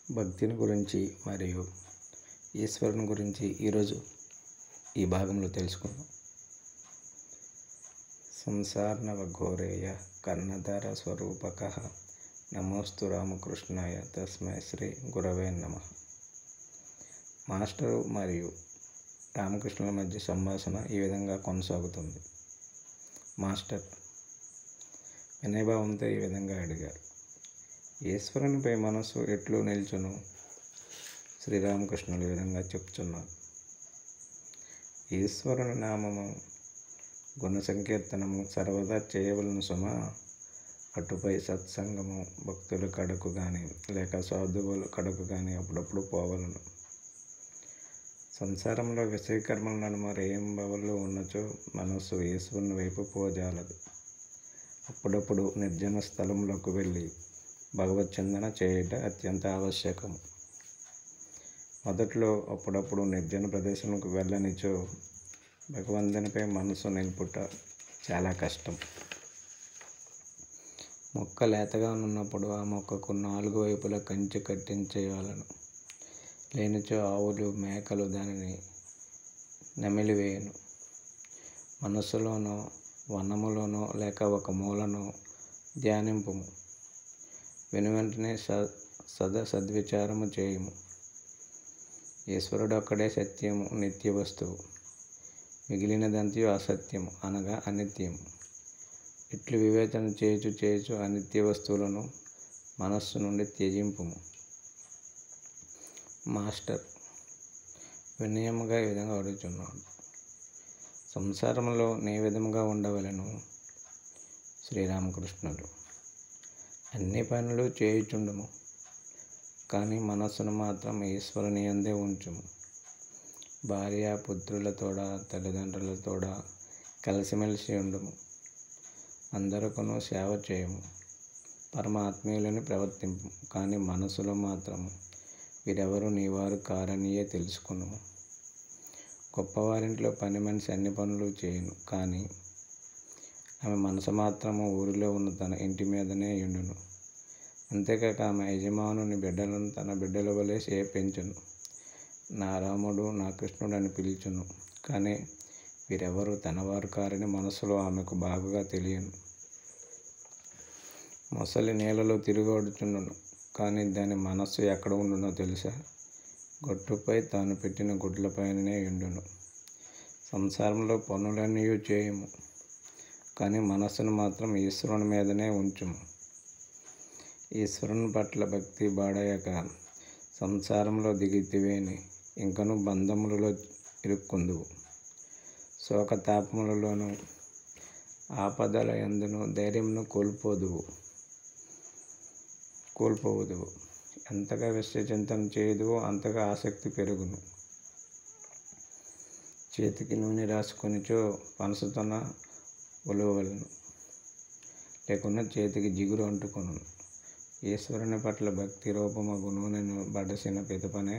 భక్తిని గురించి మరియు ఈశ్వరుని గురించి ఈరోజు ఈ భాగంలో తెలుసుకుందాం. సంసార్నవ ఘోరేయ కర్ణధార స్వరూపక నమోస్తు రామకృష్ణాయ తస్మై శ్రీ గురవే నమః. మాస్టరు మరియు రామకృష్ణుల మధ్య సంభాషణ ఈ విధంగా కొనసాగుతుంది. మాస్టర్ వినయభావంతో ఈ విధంగా అడిగారు, ఈశ్వరునిపై మనస్సు ఎట్లు నిల్చును? శ్రీరామకృష్ణులు ఈ విధంగా చెప్తున్నారు. ఈశ్వరుని నామము గుణ సంకీర్తనము సర్వదా చేయవలను సుమా. అటుపై సత్సంగము భక్తుల కడకు కానీ లేక సాధువుల కడకు కానీ అప్పుడప్పుడు పోవలను. సంసారంలో విషయకర్మల నడుమ రేయింబవళ్ళు ఉన్నచో మనస్సు ఈశ్వరుని వైపు పోజాలదు. అప్పుడప్పుడు నిర్జన స్థలంలోకి వెళ్ళి భగవచ్చిందన చేయుట అత్యంత ఆవశ్యకము. మొదట్లో అప్పుడప్పుడు నిర్జన ప్రదేశంకు వెళ్ళనిచో భగవంతునిపై మనసు నిలుపుట చాలా కష్టం. మొక్క లేతగా ఉన్నప్పుడు ఆ మొక్కకు 4 వైపులా కంచె కట్టించేయాలను. లేనిచో ఆవులు మేకలు దానిని నమిలివేయును. మనస్సులోనో వనములోనో లేక ఒక మూలనో ధ్యానింపుము. వెనువెంటనే సద్విచారము చేయుము. ఈశ్వరుడు ఒక్కడే సత్యము, నిత్య వస్తువు. మిగిలినదంతయు అసత్యము అనగా అనిత్యము. ఇట్లు వివేచన చేయుచు అనిత్య వస్తువులను మనస్సు నుండి త్యజింపుము. మాస్టర్ వినయముగా ఈ విధంగా అడుగుతున్నాడు, సంసారంలో నే విధముగా ఉండవలెను? శ్రీరామకృష్ణులు అన్ని పనులు చేయుచుండుము, కానీ మనస్సును మాత్రం ఈశ్వరుని యందే ఉంచుము. భార్య పుత్రులతోడ తల్లిదండ్రులతోడ కలిసిమెలిసి ఉండుము. అందరికను సేవ చేయము. పరమాత్మీయులని ప్రవర్తింపు, కానీ మనసులో మాత్రము వీరెవరు నీవారు కారనియే తెలుసుకును. గొప్పవారింట్లో పని మనిషి అన్ని పనులు చేయును, కానీ ఆమె మనసు మాత్రము ఊరిలో ఉన్న తన ఇంటి మీదనే ఉండును. అంతేకాక ఆమె యజమానుని బిడ్డలను తన బిడ్డల వలె పెంచును. నా రాముడు నా కృష్ణుడు అని పిలుచును, కానీ వీరెవరు తనవారు కారని మనసులో ఆమెకు బాగుగా తెలియను. మొసలి నీళ్ళలో తిరుగాడుచుండును, కానీ దాని మనస్సు ఎక్కడ ఉండునో తెలుసా? గొట్టుపై తాను పెట్టిన గుడ్లపైననే ఉండును. సంసారంలో పనులన్నీ చేయము, కానీ మనస్సును మాత్రం ఈశ్వరుని మీదనే ఉంచుము. ఈశ్వరుని పట్ల భక్తి బాడయాక సంసారంలో దిగితివేని ఇంకను బంధములలో ఇరుక్కుందువు. శోకతాపములలోనూ ఆపదల యందును ధైర్యమును కోల్పోవుదువు. ఎంతగా విశ్వచింతన చేయుదువో అంతగా ఆసక్తి పెరుగును. చేతికి నూనె రాసుకొనిచో పనసతోన ఒలువవలను, లేకున్నా చేతికి జిగురు అంటుకొను. ఈశ్వరుని పట్ల భక్తి రూపమగు నూనెను బడసిన పిదపనే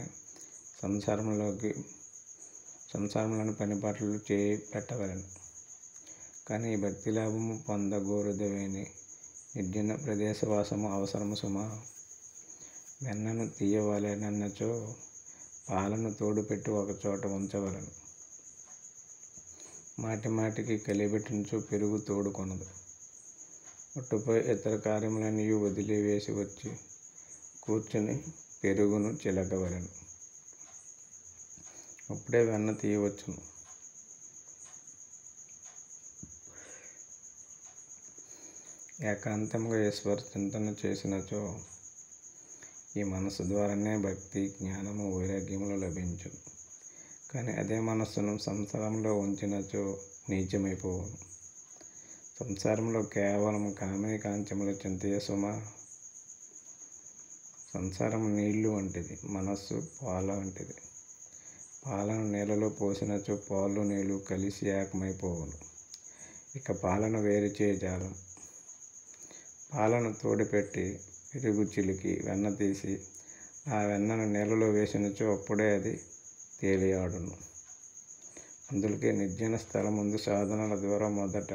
సంసారంలోని పనిపాట్లు చేయి పెట్టవలను. కానీ ఈ భక్తి లాభము పొందగోరుదవేని నిర్జన ప్రదేశవాసము అవసరము సుమా. వెన్నను తీయవలెనన్నచో పాలను తోడుపెట్టి ఒకచోట ఉంచవలను. మాటికి కలియబెట్టినచో పెరుగు తోడుకొనదు. ఒట్టుపై ఇతర కార్యములన్నీ వదిలివేసి వచ్చి కూర్చుని పెరుగును చిలకవలెను. అప్పుడే వెన్న తీయవచ్చును. ఏకాంతముగా ఈశ్వర చింతన చేసినచో ఈ మనస్సు ద్వారానే భక్తి, జ్ఞానము, వైరాగ్యములు లభించును. కానీ అదే మనస్సును సంసారంలో ఉంచినచో నీచమైపోవును. సంసారంలో కేవలం కాంచముల చింతయే సుమా. సంసారం నీళ్లు వంటిది, మనస్సు పాల వంటిది. పాలను నీళ్ళలో పోసినచో పాలు నీళ్ళు కలిసి ఏకమైపోవును. ఇక పాలను వేరు చేయజాలం. పాలను తోడిపెట్టి పెరుగు చిలికి వెన్న తీసి ఆ వెన్నను నీళ్ళలో వేసినచో అప్పుడే అది తేలియాడును. అందుకే నిర్జన స్థలం ముందు సాధనల ద్వారా మొదట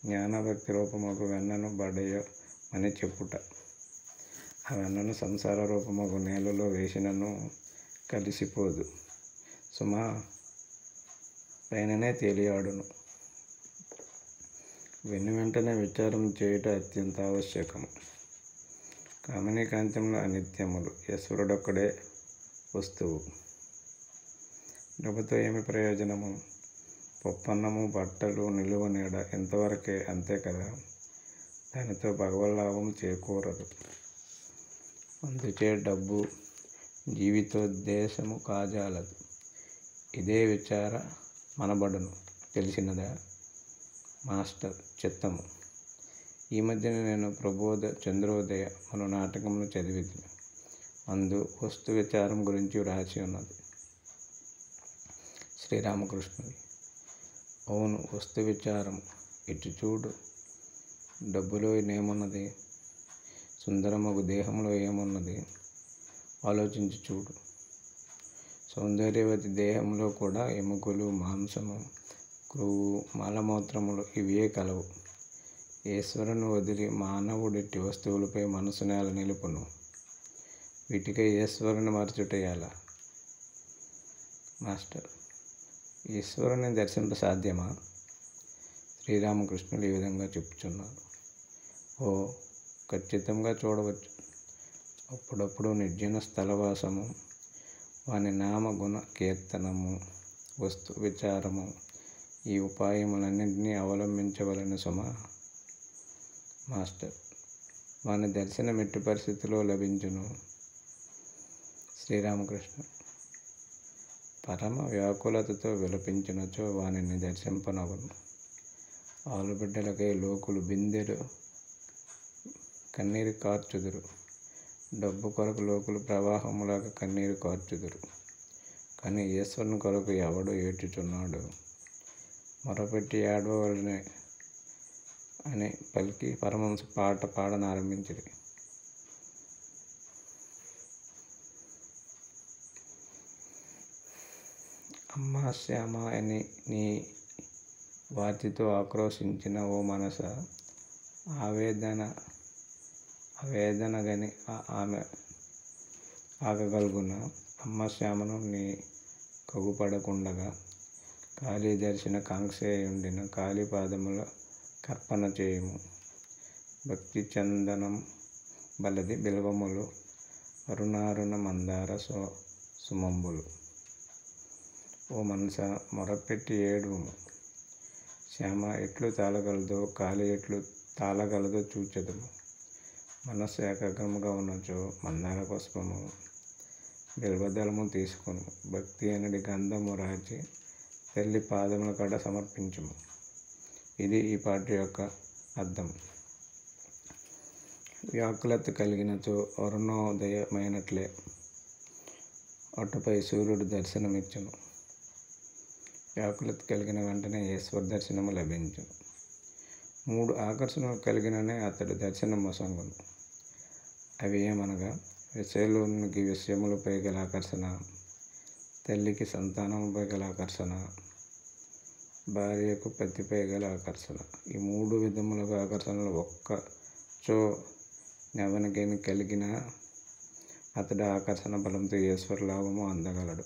జ్ఞానభక్తి రూపముకు వెన్నను బడయమని చెప్పుట. అవన్నను సంసార రూపమగు నేలలో వేసినను కలిసిపోదు సుమా, పైననే తేలియాడును. వెంటనే విచారం చేయుట అత్యంత ఆవశ్యకము. కామినీ కాంత్యములు అనిత్యములు, ఈశ్వరుడొక్కడే వస్తువు. డబ్బుతో ఏమి ప్రయోజనము? పప్పన్నము, బట్టలు, నిలువ నీడ ఇంతవరకే, అంతే కదా. దానితో భగవల్లాభం చేకూరదు. అందుచే డబ్బు జీవితోద్దేశము కాజాలదు. ఇదే విచార మనబడును. తెలిసినదా మాస్టర్? చిత్తము. ఈ మధ్యన నేను ప్రబోధ చంద్రోదయ అను నాటకమును చదివింది. అందు వస్తు విచారం గురించి వ్రాసి ఉన్నది. శ్రీరామకృష్ణుడు: అవును, వస్తు విచారం. ఇటు చూడు. డబ్బులో ఏమున్నది? సుందరమగు దేహంలో ఏమున్నది? ఆలోచించి చూడు. సౌందర్యవతి దేహంలో కూడా ఎముకలు, మాంసము, క్రొవ్వు, మలమూత్రములు ఇవే కలవు. ఈశ్వరుని వదిలి మానవుడిట్టి వస్తువులపై మనసు నేల నిలుపును. వీటికై ఈశ్వరుని మరచుట ఎలా? మాస్టర్: ఈశ్వరుని దర్శింప సాధ్యమా? శ్రీరామకృష్ణులు ఈ విధంగా చెప్పుచున్నారు. ఓ, ఖచ్చితంగా చూడవచ్చు. అప్పుడప్పుడు నిర్జన స్థలవాసము, వాని నామగుణ కీర్తనము, వస్తు విచారము, ఈ ఉపాయములన్నింటినీ అవలంబించవలెను సుమా. మాస్టర్: వాని దర్శనం ఎట్టి పరిస్థితిలో లభించును? శ్రీరామకృష్ణ: పరమ వ్యాకులతతో విలపించినచో వానిని దర్శింపనగును. ఆలుబిడ్డలకై లోకులు బిందెలు కన్నీరు కార్చుదురు. డబ్బు కొరకు లోకులు ప్రవాహములాగా కన్నీరు కార్చుదురు. కానీ ఈశ్వరుని కొరకు ఎవడు ఏడ్చుచున్నాడు? మొరపెట్టి ఏడవలనే అని పలికి పరమహంస పాట పాడనారంభించింది. అమ్మా శ్యామ అని నీ వాతితో ఆక్రోశించిన ఓ మనస, ఆవేదన గని ఆమె ఆగగలుగున? అమ్మ శ్యామను నీ కగుపడకుండగా కాళీ దర్శన కాంక్షయుండిన కాళీ పాదముల కర్పణ చేయుము. భక్తి చందనం బలది బిల్వములు, అరుణారుణ మందార సుమంబులు. ఓ మనస, మొరపెట్టి ఏడుము. శ్యామ ఎట్లు తాళగలదో, కాళీ ఎట్లు తాళగలదో చూచెదము. మనస్సు ఏకాగ్రముగా ఉన్నచో మందార పుష్పము, బిల్వదళము తీసుకును. భక్తి అనేది గంధము రాచి తల్లి పాదముల కాడ సమర్పించుము. ఇది ఈ పాట యొక్క అర్థం. వ్యాకులత కలిగినచో అరుణోదయమైనట్లే అటుపై సూర్యుడు దర్శనమిచ్చును. వ్యాకులత కలిగిన వెంటనే ఈశ్వర దర్శనము లభించును. 3 ఆకర్షణలు కలిగిననే అతడి దర్శనం మొసంగును. అవి ఏమనగా, విషయంలోనికి విషయములపై గల ఆకర్షణ, తల్లికి సంతానముపై గల ఆకర్షణ, భార్యకు పతిపై గల ఆకర్షణ. ఈ 3 విధములుగా ఆకర్షణలు ఒక్కచో నెవనికైనా కలిగిన అతడు ఆకర్షణ బలంతో ఈశ్వర లాభము అందగలడు.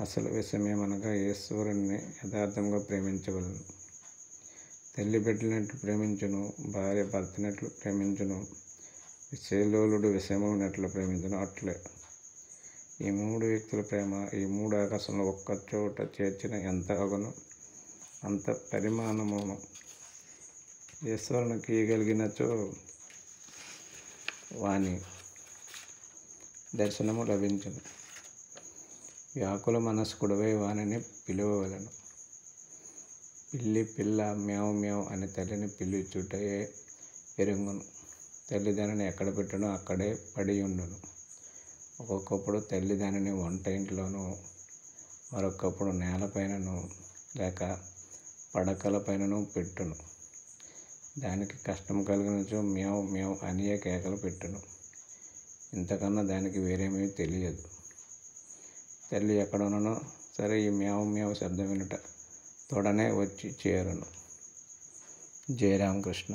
అసలు విషయమేమనగా, ఈశ్వరుణ్ణి యథార్థంగా ప్రేమించవలను. తల్లి బిడ్డలనట్లు ప్రేమించును, భార్య భర్తనట్లు ప్రేమించును, విషయలోలుడు విషయములను ఎట్లా ప్రేమించును అట్లే ఈ 3 వ్యక్తుల ప్రేమ, ఈ 3 ఆకర్షణలు ఒక్కచోట చేర్చిన ఎంత అగును అంత పరిమాణమును ఈశ్వరునికి ఇయ్యగలిగినచో వాని దర్శనము లభించును. వ్యాకుల మనస్కుడవై వానిని పిలువవలెను. పిల్లి పిల్ల మ్యావ్ మ్యావ్ అని తల్లిని పిలుచుటయే ఎరుంగును. తల్లి దానిని ఎక్కడ పెట్టునో అక్కడే పడి ఉండును. ఒక్కొక్కప్పుడు తల్లి దానిని వంట ఇంట్లోనూ, మరొకప్పుడు నేలపైనను లేక పడకల పైనను పెట్టును. దానికి కష్టం కలిగినచో మ్యావ్ మ్యావ్ అనియే కేకలు పెట్టును. ఇంతకన్నా దానికి వేరేమీ తెలియదు. తల్లి ఎక్కడ ఉన్ననో సరే ఈ మ్యావ్ మ్యావ్ శబ్దం వినుట తోడనే వచ్చి చేరును. జయ రామకృష్ణ.